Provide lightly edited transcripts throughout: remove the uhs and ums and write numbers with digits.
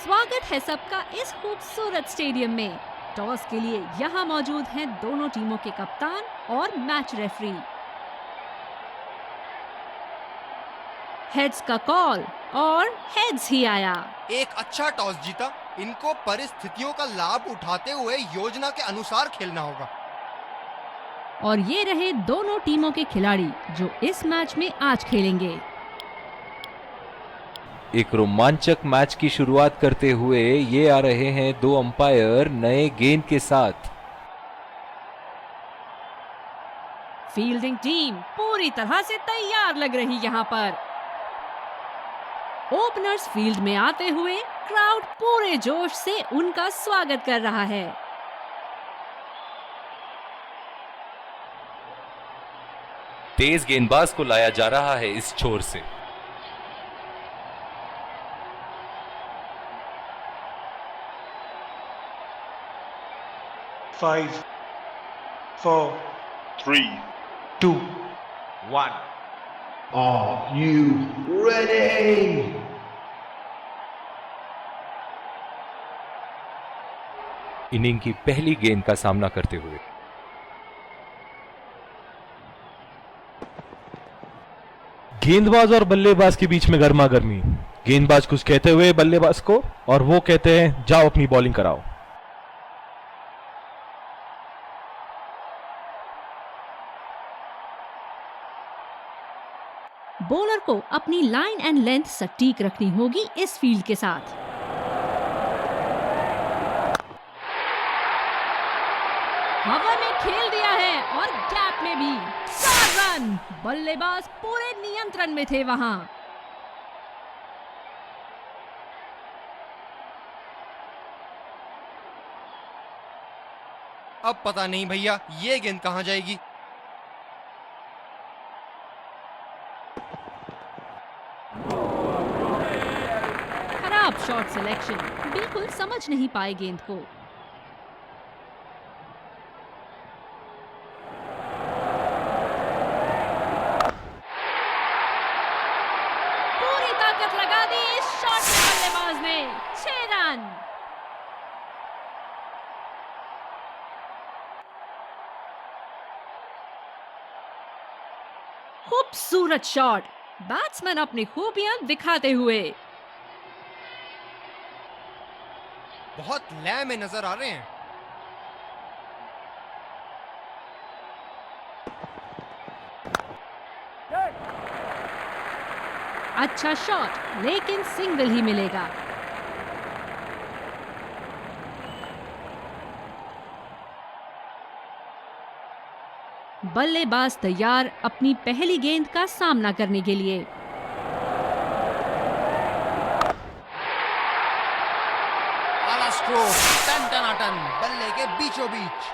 स्वागत है सबका इस खूबसूरत स्टेडियम में। टॉस के लिए यहाँ मौजूद हैं दोनों टीमों के कप्तान और मैच रेफरी। हेड्स का कॉल और हेड्स ही आया। एक अच्छा टॉस जीता। इनको परिस्थितियों का लाभ उठाते हुए योजना के अनुसार खेलना होगा। और ये रहे दोनों टीमों के खिलाड़ी जो इस मैच में आज खेलेंगे। एक रोमांचक मैच की शुरुआत करते हुए ये आ रहे हैं दो अंपायर नए गेंद के साथ। फील्डिंग टीम पूरी तरह से तैयार लग रही यहाँ पर। ओपनर्स फील्ड में आते हुए क्राउड पूरे जोश से उनका स्वागत कर रहा है। तेज गेंदबाज को लाया जा रहा है इस छोर से। Five, 4, 3, 2, 1. Are you ready? Inning की पहली गेंद का सामना करते हुए गेंदबाज और बल्लेबाज के बीच में गर्मा गर्मी। गेंदबाज कुछ कहते हुए बल्लेबाज को, और वो कहते हैं जाओ अपनी बॉलिंग कराओ। बॉलर को अपनी लाइन एंड लेंथ सटीक रखनी होगी इस फील्ड के साथ। हवा में खेल दिया है और गैप में भी 4 रन। बल्लेबाज पूरे नियंत्रण में थे वहां। अब पता नहीं भैया ये गेंद कहां जाएगी। खराब शॉट सिलेक्शन, बिल्कुल समझ नहीं पाए गेंद को। पूरी ताकत लगा दी इस शॉट में बल्लेबाज ने। 6 रन। खूबसूरत शॉट, बैट्समैन अपनी खूबियां दिखाते हुए। बहुत लय में नजर आ रहे हैं। अच्छा शॉट, लेकिन सिंगल ही मिलेगा। बल्लेबाज तैयार अपनी पहली गेंद का सामना करने के लिए। आला स्ट्रोक, टन टनाटन, बल्ले के बीचों बीच।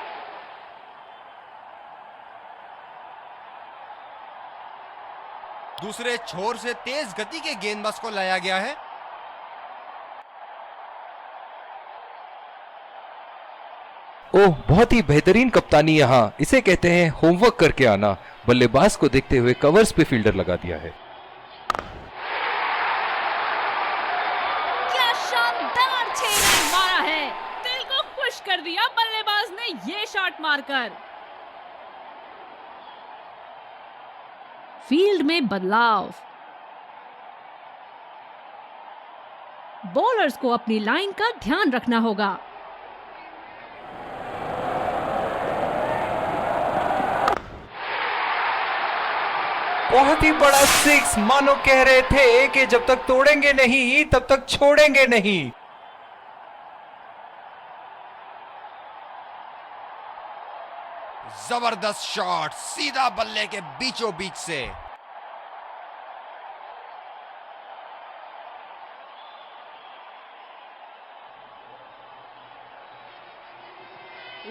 दूसरे छोर से तेज गति के गेंदबाज को लाया गया है। ओह, बहुत ही बेहतरीन कप्तानी। यहाँ इसे कहते हैं होमवर्क करके आना। बल्लेबाज को देखते हुए कवर्स पे फील्डर लगा दिया है। क्या शानदार 6 रन मारा है। दिल को खुश कर दिया बल्लेबाज ने ये शॉट मारकर। फील्ड में बदलाव। बॉलर्स को अपनी लाइन का ध्यान रखना होगा। बहुत ही बड़ा 6, मानो कह रहे थे कि जब तक तोड़ेंगे नहीं तब तक छोड़ेंगे नहीं। जबरदस्त शॉट, सीधा बल्ले के बीचों बीच से।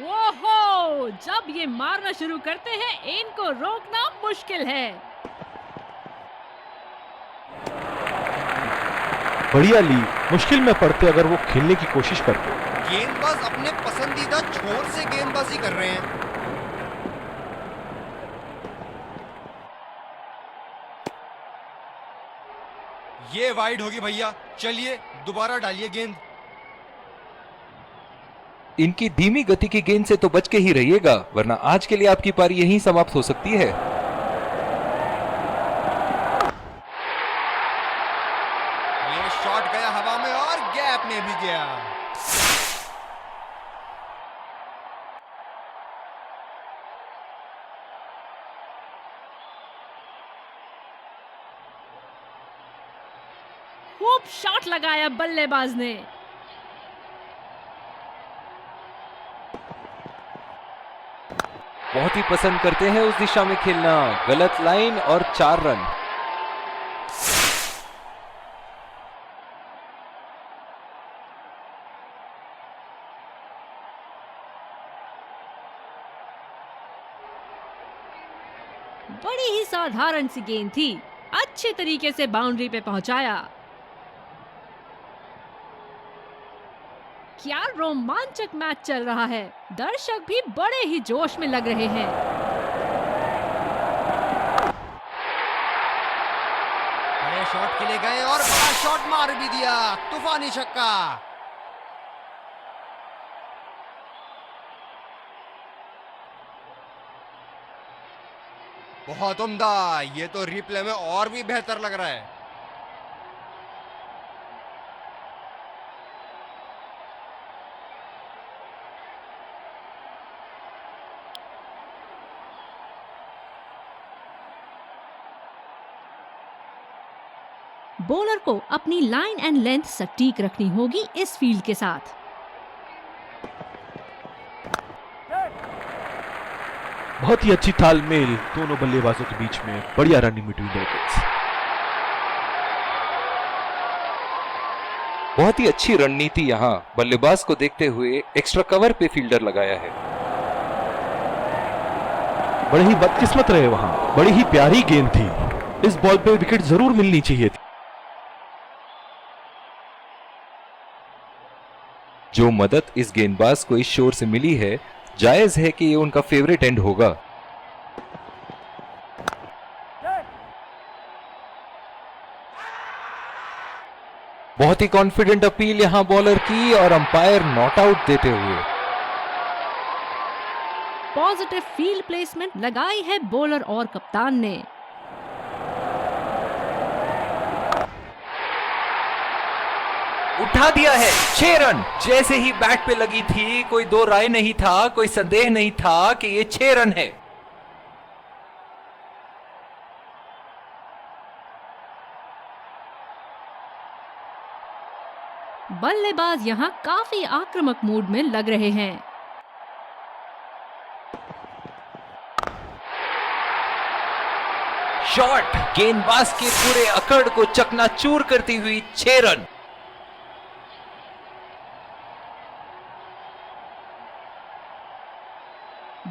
ओहो, जब ये मारना शुरू करते हैं इनको रोकना मुश्किल है। बढ़िया ली, मुश्किल में पड़ते अगर वो खेलने की कोशिश करते। गेंदबाज अपने पसंदीदा छोर से गेंदबाजी कर रहे हैं। ये वाइड होगी भैया, चलिए दोबारा डालिए गेंद। इनकी धीमी गति की गेंद से तो बच के ही रहिएगा, वरना आज के लिए आपकी पारी यहीं समाप्त हो सकती है। ये शॉट गया हवा में और गैप में भी गया। खूब शॉट लगाया बल्लेबाज ने। बहुत ही पसंद करते हैं उस दिशा में खेलना। गलत लाइन और 4 रन। बड़ी ही साधारण सी गेंद थी, अच्छे तरीके से बाउंड्री पे पहुंचाया। क्या रोमांचक मैच चल रहा है, दर्शक भी बड़े ही जोश में लग रहे हैं। बड़े शॉट के लिए गए और बड़ा शॉट मार भी दिया, तूफानी छक्का। बहुत उम्दा, ये तो रिप्ले में और भी बेहतर लग रहा है। बॉलर को अपनी लाइन एंड लेंथ सटीक रखनी होगी इस फील्ड के साथ। बहुत ही अच्छी तालमेल दोनों बल्लेबाजों के बीच में, बढ़िया रनिंग बिटवीन द विकेट्स। बहुत ही अच्छी रणनीति यहाँ बल्लेबाज को देखते हुए एक्स्ट्रा कवर पे फील्डर लगाया है। बड़े ही बदकिस्मत रहे वहां, बड़ी ही प्यारी गेंद थी, इस बॉल पे विकेट जरूर मिलनी चाहिए थी। जो मदद इस गेंदबाज को इस शोर से मिली है, जायज है कि ये उनका फेवरेट एंड होगा। बहुत ही कॉन्फिडेंट अपील यहां बॉलर की और अंपायर नॉट आउट देते हुए। पॉजिटिव फील्ड प्लेसमेंट लगाई है बॉलर और कप्तान ने। उठा दिया है, 6 रन। जैसे ही बैट पे लगी थी, कोई दो राय नहीं था, कोई संदेह नहीं था कि ये 6 रन है। बल्लेबाज यहां काफी आक्रामक मूड में लग रहे हैं। शॉट गेंदबाज के पूरे अकड़ को चकनाचूर करती हुई 6 रन।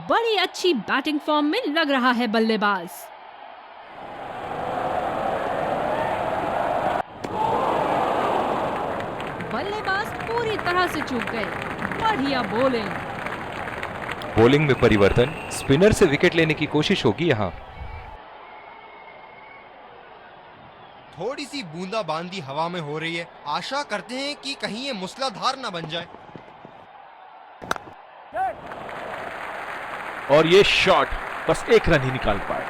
बड़ी अच्छी बैटिंग फॉर्म में लग रहा है बल्लेबाज। बल्लेबाज पूरी तरह से चूक गए। बढ़िया बॉलिंग। बॉलिंग में परिवर्तन, स्पिनर से विकेट लेने की कोशिश होगी यहां। थोड़ी सी बूंदाबांदी हवा में हो रही है, आशा करते हैं कि कहीं ये मूसलाधार ना बन जाए। और ये शॉट बस 1 रन ही निकाल पाए।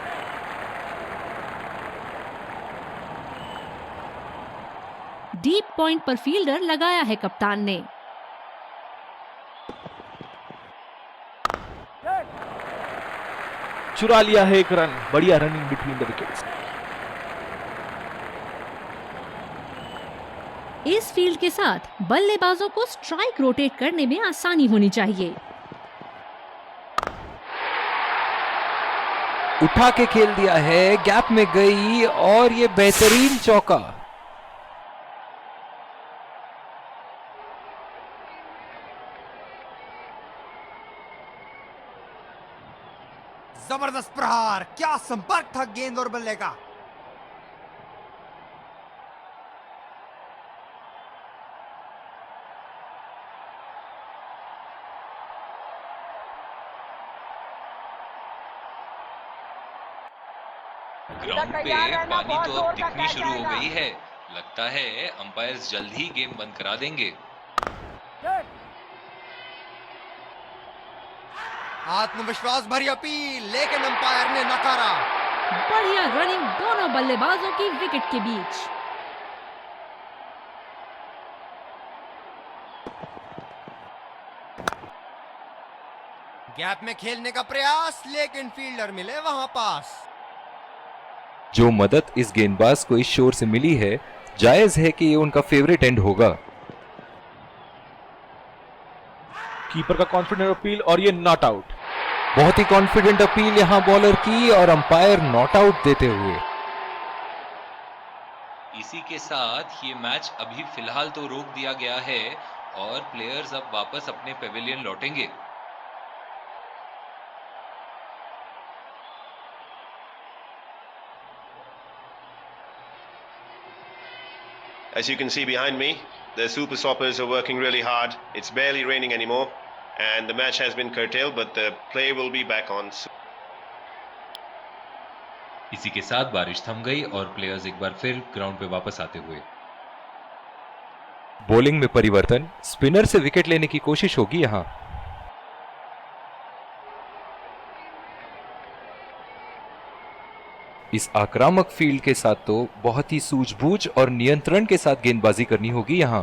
डीप पॉइंट पर फील्डर लगाया है कप्तान ने। चुरा लिया है 1 रन, बढ़िया रनिंग बिटवीन द विकेट्स। इस फील्ड के साथ बल्लेबाजों को स्ट्राइक रोटेट करने में आसानी होनी चाहिए। उठा के खेल दिया है, गैप में गई और ये बेहतरीन चौका। जबरदस्त प्रहार, क्या संपर्क था गेंद और बल्ले का। ग्राउंड पे पानी तो अब दिखनी शुरू हो गई है। लगता है अंपायर्स जल्द ही गेम बंद करा देंगे। आत्मविश्वास भरी अपील, लेकिन अंपायर ने नकारा। बढ़िया रनिंग दोनों बल्लेबाजों की विकेट के बीच। गैप में खेलने का प्रयास, लेकिन फील्डर मिले वहां पास। जो मदद इस गेंदबाज को इस शोर से मिली है, जायज है कि ये उनका फेवरेट एंड होगा। कीपर का कॉन्फिडेंट अपील और ये नॉट आउट। बहुत ही कॉन्फिडेंट अपील यहां बॉलर की और अंपायर नॉट आउट देते हुए। इसी के साथ ये मैच अभी फिलहाल तो रोक दिया गया है और प्लेयर्स अब वापस अपने पेविलियन लौटेंगे। As you can see behind me, the Super Soppers are working really hard. It's barely raining anymore, and the match has been curtailed, but the play will be back on soon. इसी के साथ बारिश थम गई और players एक बार फिर ground पे वापस आते हुए। बॉलिंग में परिवर्तन, स्पिनर से विकेट लेने की कोशिश होगी यहां। इस आक्रामक फील्ड के साथ तो बहुत ही सूझबूझ और नियंत्रण के साथ गेंदबाजी करनी होगी यहां।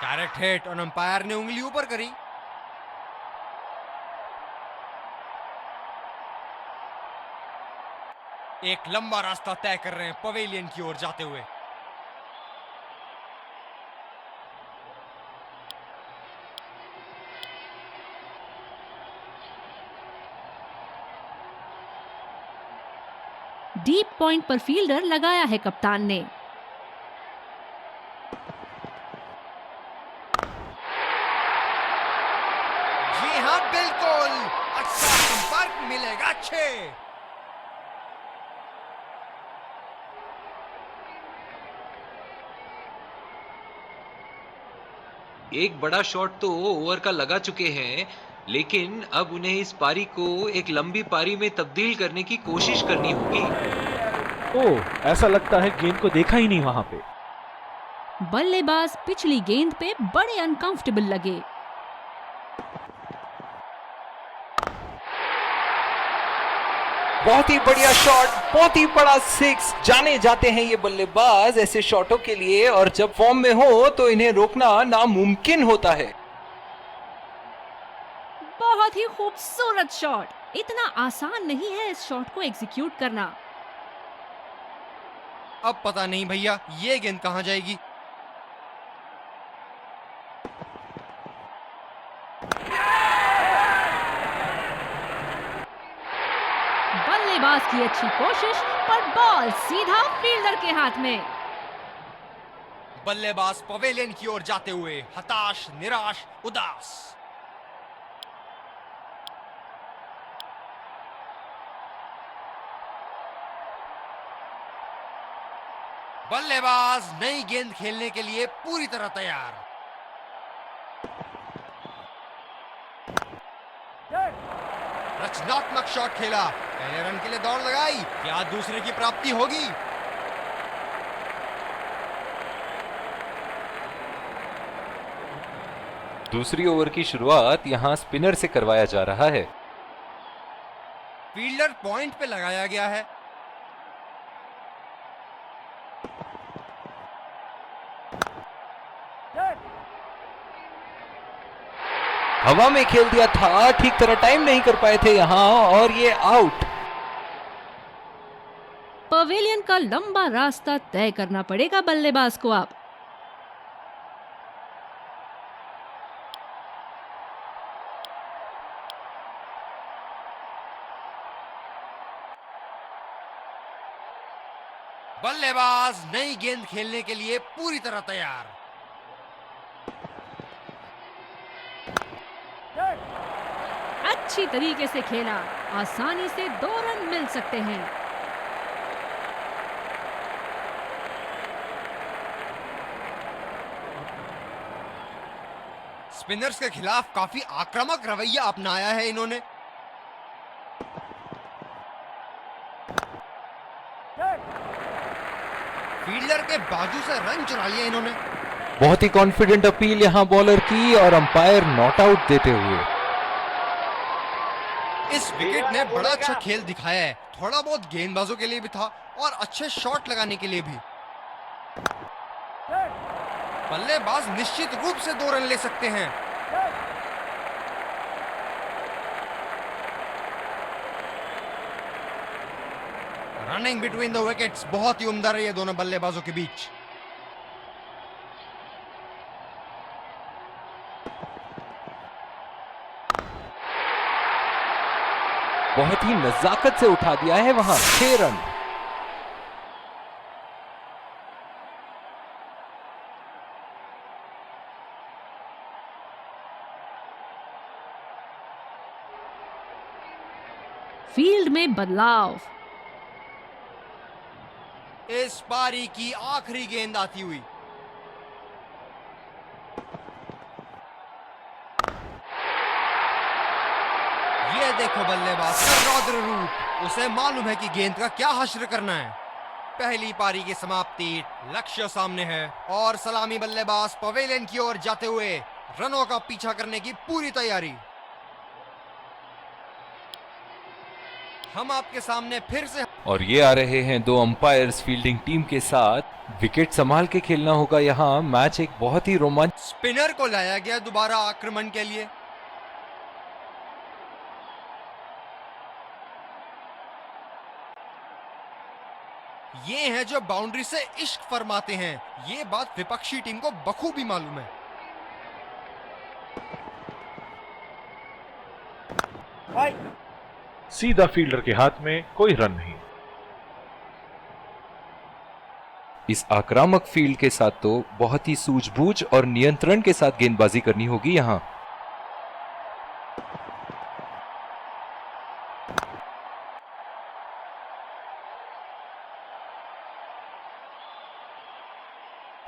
डायरेक्ट हिट और अंपायर ने उंगली ऊपर करी। एक लंबा रास्ता तय कर रहे हैं पवेलियन की ओर जाते हुए। डीप पॉइंट पर फील्डर लगाया है कप्तान ने। जी हाँ, बिल्कुल अच्छा संपर्क मिलेगा। अच्छे एक बड़ा शॉट तो ओवर का लगा चुके हैं, लेकिन अब उन्हें इस पारी को एक लंबी पारी में तब्दील करने की कोशिश करनी होगी। ओह, ऐसा लगता है गेंद को देखा ही नहीं वहां पे। बल्लेबाज पिछली गेंद पे बड़े अनकंफर्टेबल लगे। बहुत ही बढ़िया शॉट, बहुत ही बड़ा सिक्स। जाने जाते हैं ये बल्लेबाज ऐसे शॉटों के लिए, और जब फॉर्म में हो तो इन्हें रोकना नामुमकिन होता है। बहुत ही खूबसूरत शॉट। इतना आसान नहीं है इस शॉट को एग्जीक्यूट करना। अब पता नहीं भैया ये गेंद कहां जाएगी। बल्लेबाज की अच्छी कोशिश, पर बॉल सीधा फील्डर के हाथ में। बल्लेबाज पवेलियन की ओर जाते हुए हताश, निराश, उदास। बल्लेबाज नई गेंद खेलने के लिए पूरी तरह तैयार। रचनात्मक शॉट खेला, पहले रन के लिए दौड़ लगाई, क्या दूसरे की प्राप्ति होगी? दूसरी ओवर की शुरुआत यहां स्पिनर से करवाया जा रहा है। फील्डर पॉइंट पे लगाया गया है। हवा में खेल दिया था, ठीक तरह टाइम नहीं कर पाए थे यहां, और ये आउट। पवेलियन का लंबा रास्ता तय करना पड़ेगा बल्लेबाज को अब। बल्लेबाज नई गेंद खेलने के लिए पूरी तरह तैयार। अच्छी तरीके से खेला, आसानी से 2 रन मिल सकते हैं। स्पिनर्स के खिलाफ काफी आक्रामक रवैया अपनाया है इन्होंने। फील्डर के बाजू से रन चुरा लिया इन्होंने। बहुत ही कॉन्फिडेंट अपील यहाँ बॉलर की और अंपायर नॉट आउट देते हुए। इस विकेट ने बड़ा अच्छा खेल दिखाया है, थोड़ा बहुत गेंदबाजों के लिए भी था और अच्छे शॉट लगाने के लिए भी। बल्लेबाज निश्चित रूप से 2 रन ले सकते हैं। रनिंग बिटवीन द विकेट्स बहुत ही उम्दा रही है दोनों बल्लेबाजों के बीच। बहुत ही नजाकत से उठा दिया है वहां 6 रन। फील्ड में बदलाव। इस पारी की आखिरी गेंद आती हुई। ये देखो बल्लेबाज का रौद्र रूप, उसे मालूम है कि गेंद का क्या हश्र करना है। पहली पारी की समाप्ति, लक्ष्य सामने है और सलामी बल्लेबाज पवेलियन की ओर जाते हुए रनों का पीछा करने की पूरी तैयारी। हम आपके सामने फिर से और ये आ रहे हैं 2 अंपायर्स फील्डिंग टीम के साथ। विकेट संभाल के खेलना होगा यहाँ। मैच एक बहुत ही रोमांच। स्पिनर को लाया गया दोबारा आक्रमण के लिए। ये हैं जो बाउंड्री से इश्क फरमाते हैं। ये बात विपक्षी टीम को बखूबी मालूम है। सीधा फील्डर के हाथ में, कोई रन नहीं। इस आक्रामक फील्ड के साथ तो बहुत ही सूझबूझ और नियंत्रण के साथ गेंदबाजी करनी होगी यहाँ।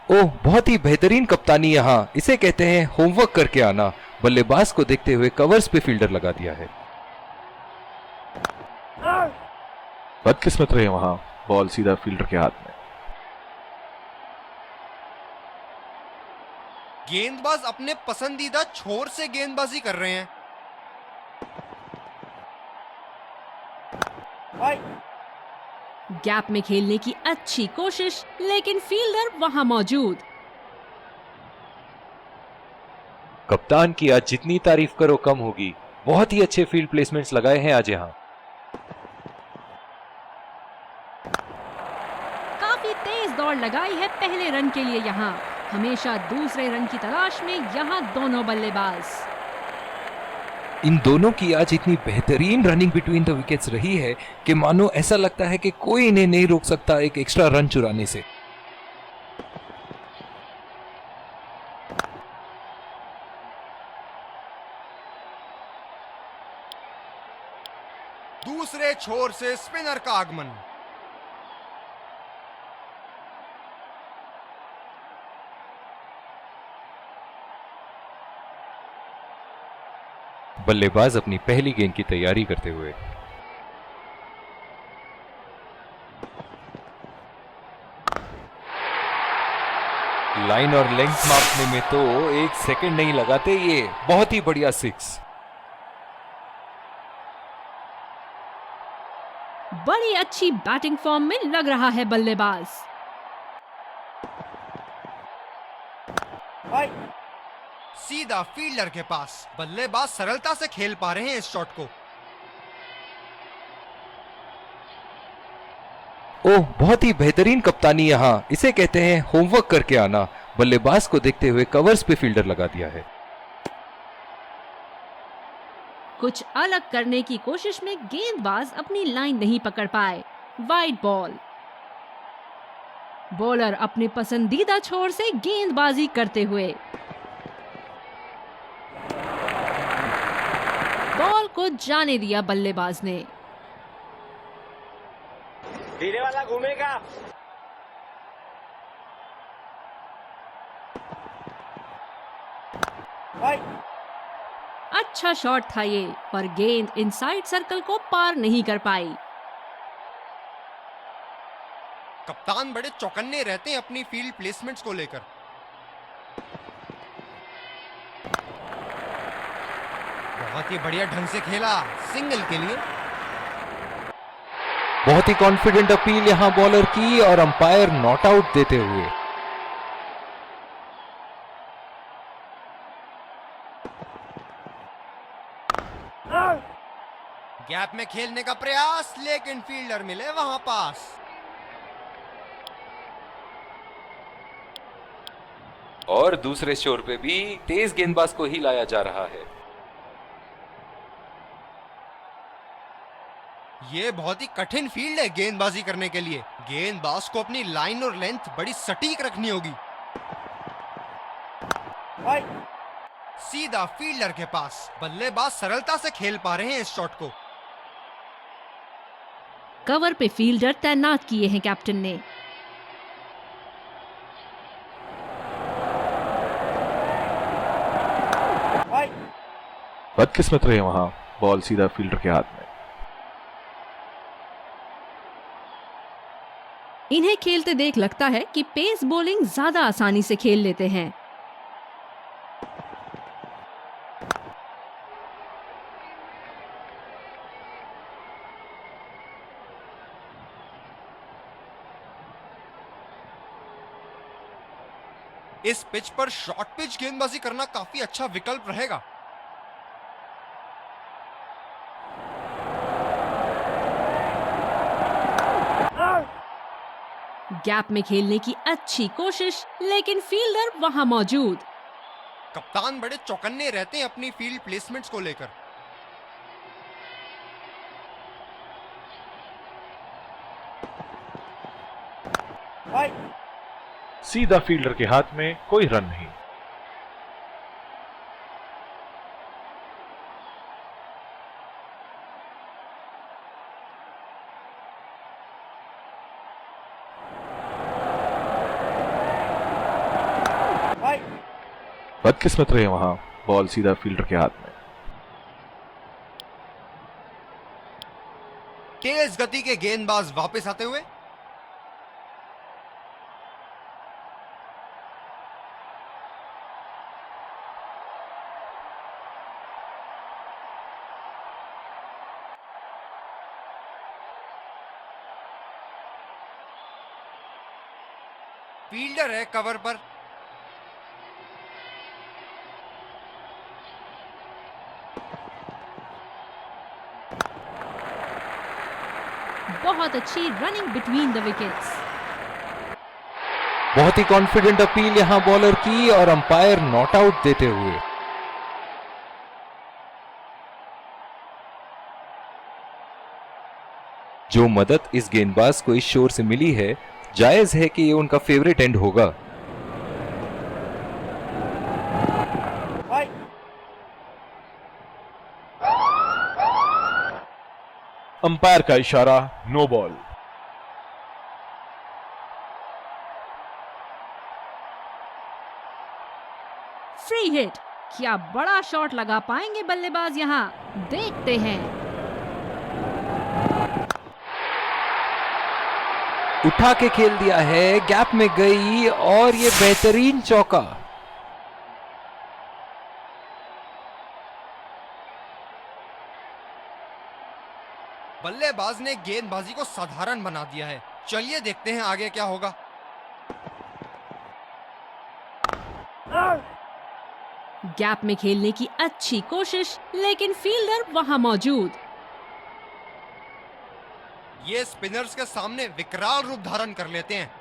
ओह, बहुत ही बेहतरीन कप्तानी यहाँ। इसे कहते हैं होमवर्क करके आना। बल्लेबाज को देखते हुए कवर्स पे फील्डर लगा दिया है। बदकिस्मत रहे वहां, बॉल सीधा फील्डर के हाथ में। गेंदबाज अपने पसंदीदा छोर से गेंदबाजी कर रहे हैं। गैप में खेलने की अच्छी कोशिश, लेकिन फील्डर वहां मौजूद। कप्तान की आज जितनी तारीफ करो कम होगी। बहुत ही अच्छे फील्ड प्लेसमेंट्स लगाए हैं आज यहाँ। काफी तेज दौड़ लगाई है पहले रन के लिए यहाँ। हमेशा दूसरे रन की तलाश में यहाँ दोनों बल्लेबाज। इन दोनों की आज इतनी बेहतरीन रनिंग बिटवीन द विकेट्स रही है कि मानो ऐसा लगता है कि कोई इन्हें नहीं रोक सकता एक एक्स्ट्रा रन चुराने से। दूसरे छोर से स्पिनर का आगमन। बल्लेबाज अपनी पहली गेंद की तैयारी करते हुए। लाइन और लेंथ मापने में तो 1 सेकंड नहीं लगाते ये। बहुत ही बढ़िया 6। बड़ी अच्छी बैटिंग फॉर्म में लग रहा है बल्लेबाज। सीधा फील्डर के पास। बल्लेबाज सरलता से खेल पा रहे हैं इस शॉट को। ओह, बहुत ही बेहतरीन कप्तानी यहाँ। इसे कहते हैं होमवर्क करके आना। बल्लेबाज को देखते हुए कवर्स पे फील्डर लगा दिया है। कुछ अलग करने की कोशिश में गेंदबाज अपनी लाइन नहीं पकड़ पाए। Wide ball. बॉलर अपने पसंदीदा छोर से गेंदबाजी करते हुए। बॉल को जाने दिया बल्लेबाज ने। धीरे वाला घूमेगा। अच्छा शॉट था ये, पर गेंद इनसाइड सर्कल को पार नहीं कर पाई। कप्तान बड़े चौकन्ने रहते हैं अपनी फील्ड प्लेसमेंट्स को लेकर। बहुत ही बढ़िया ढंग से खेला सिंगल के लिए। बहुत ही कॉन्फिडेंट अपील यहां बॉलर की और अंपायर नॉट आउट देते हुए। गैप में खेलने का प्रयास, लेकिन फील्डर मिले वहां पास। और दूसरे शोर पे भी तेज गेंदबाज को ही लाया जा रहा है। ये बहुत ही कठिन फील्ड है गेंदबाजी करने के लिए। गेंदबाज को अपनी लाइन और लेंथ बड़ी सटीक रखनी होगी। सीधा फील्डर के पास। बल्लेबाज सरलता से खेल पा रहे हैं इस शॉट को। कवर पे फील्डर तैनात किए हैं कैप्टन ने। बदकिस्मत रहे वहां, बॉल सीधा फील्डर के हाथ में। इन्हें खेलते देख लगता है कि पेस बॉलिंग ज्यादा आसानी से खेल लेते हैं। इस पिच पर शॉर्ट पिच गेंदबाजी करना काफी अच्छा विकल्प रहेगा। गैप में खेलने की अच्छी कोशिश, लेकिन फील्डर वहां मौजूद। कप्तान बड़े चौकन्ने रहते हैं अपनी फील्ड प्लेसमेंट्स को लेकर। सीधा फील्डर के हाथ में, कोई रन नहीं। बदकिस्मत रहे वहां, बॉल सीधा फील्डर के हाथ में। तेज गति के गेंदबाज वापस आते हुए। फील्डर है कवर पर। बहुत अच्छी रनिंग बिटवीन द विकेट्स। बहुत ही कॉन्फिडेंट अपील यहां बॉलर की और अंपायर नॉट आउट देते हुए। जो मदद इस गेंदबाज को इस शोर से मिली है, जायज है कि ये उनका फेवरेट एंड होगा। अंपायर का इशारा, नो बॉल। Free hit. क्या बड़ा शॉट लगा पाएंगे बल्लेबाज यहां? देखते हैं। उठा के खेल दिया है, गैप में गई और ये बेहतरीन चौका। बल्लेबाज ने गेंदबाजी को साधारण बना दिया है। चलिए देखते हैं आगे क्या होगा। गैप में खेलने की अच्छी कोशिश, लेकिन फील्डर वहां मौजूद। ये स्पिनर्स के सामने विकराल रूप धारण कर लेते हैं।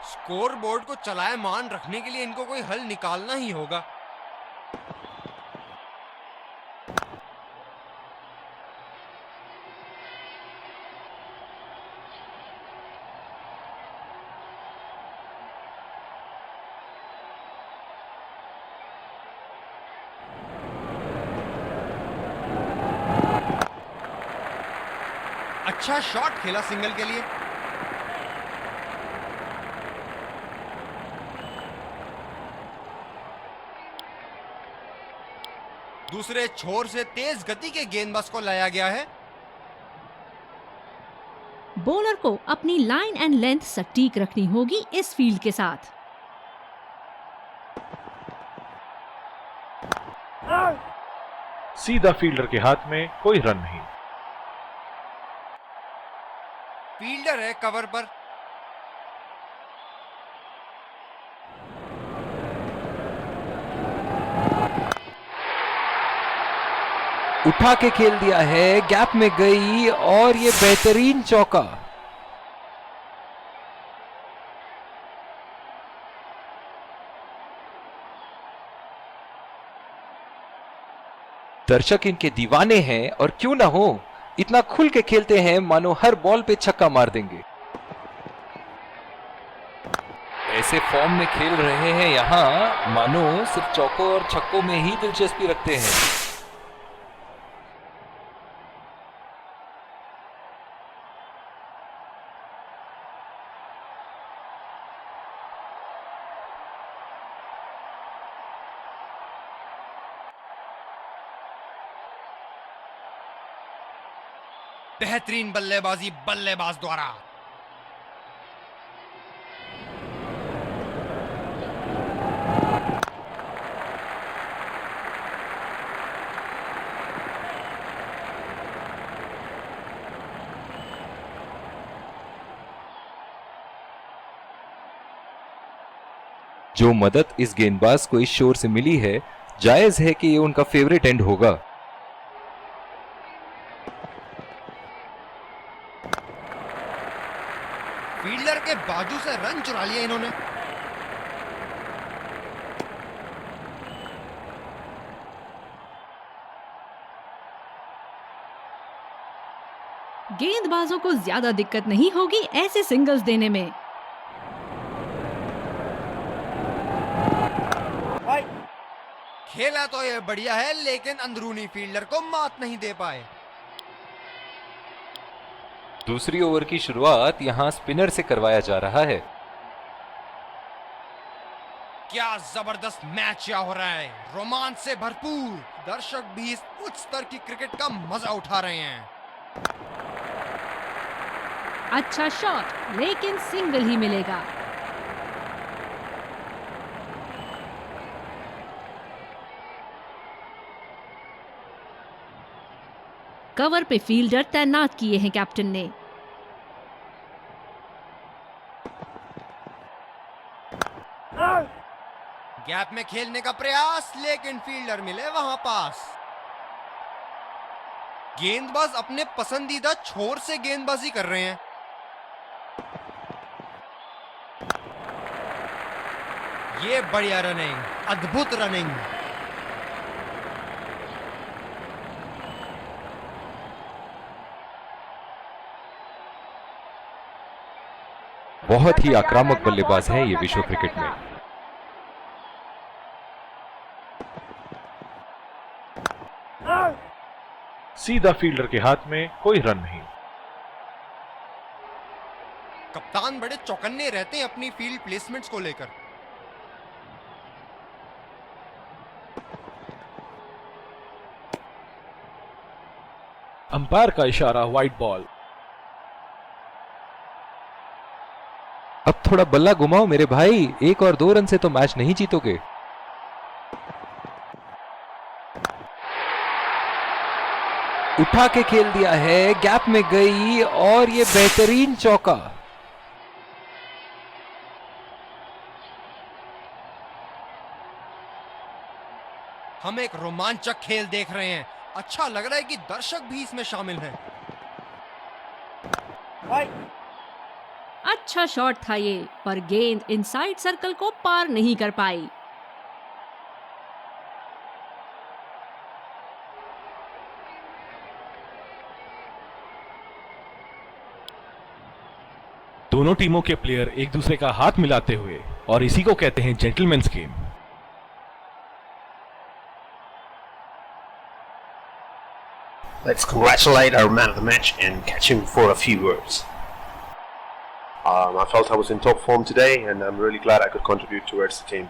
स्कोर बोर्ड को चलायमान रखने के लिए इनको कोई हल निकालना ही होगा। अच्छा शॉट खेला सिंगल के लिए। दूसरे छोर से तेज गति के गेंदबाज को लाया गया है। बॉलर को अपनी लाइन एंड लेंथ सटीक रखनी होगी इस फील्ड के साथ। सीधा फील्डर के हाथ में, कोई रन नहीं। फील्डर है कवर पर। उठा के खेल दिया है, गैप में गई और ये बेहतरीन चौका। दर्शक इनके दीवाने हैं और क्यों ना हो, इतना खुल के खेलते हैं मानो हर बॉल पे छक्का मार देंगे। ऐसे फॉर्म में खेल रहे हैं यहां मानो सिर्फ चौकों और छक्कों में ही दिलचस्पी रखते हैं। बेहतरीन बल्लेबाजी बल्लेबाज द्वारा। जो मदद इस गेंदबाज को इस शोर से मिली है, जायज है कि ये उनका फेवरेट एंड होगा। फील्डर के बाजू से रन चुरा लिया इन्होंने। गेंदबाजों को ज्यादा दिक्कत नहीं होगी ऐसे सिंगल्स देने में। खेला तो ये बढ़िया है, लेकिन अंदरूनी फील्डर को मात नहीं दे पाए। दूसरी ओवर की शुरुआत यहां स्पिनर से करवाया जा रहा है। क्या जबरदस्त मैच हो रहा है, रोमांच से भरपूर। दर्शक भी इस उच्च स्तर की क्रिकेट का मजा उठा रहे हैं। अच्छा शॉट, लेकिन सिंगल ही मिलेगा। कवर पे फील्डर तैनात किए हैं कैप्टन ने। गैप में खेलने का प्रयास, लेकिन फील्डर मिले वहां पास। गेंदबाज अपने पसंदीदा छोर से गेंदबाजी कर रहे हैं। ये बढ़िया रनिंग, अद्भुत रनिंग। बहुत ही आक्रामक बल्लेबाज हैं ये विश्व क्रिकेट में। सीधा फील्डर के हाथ में, कोई रन नहीं। कप्तान बड़े चौकन्ने रहते हैं अपनी फील्ड प्लेसमेंट्स को लेकर। अंपायर का इशारा, वाइड बॉल। अब थोड़ा बल्ला घुमाओ मेरे भाई, 1 और 2 रन से तो मैच नहीं जीतोगे। उठा के खेल दिया है, गैप में गई और ये बेहतरीन चौका। हम एक रोमांचक खेल देख रहे हैं। अच्छा लग रहा है कि दर्शक भी इसमें शामिल हैं। अच्छा शॉट था ये, पर गेंद इनसाइड सर्कल को पार नहीं कर पाई। दोनों टीमों के प्लेयर एक दूसरे का हाथ मिलाते हुए, और इसी को कहते हैं gentleman's game. Let's congratulate our man of the match and catch him for a few words. I felt I was in top form today, and I'm really glad I could contribute towards the team.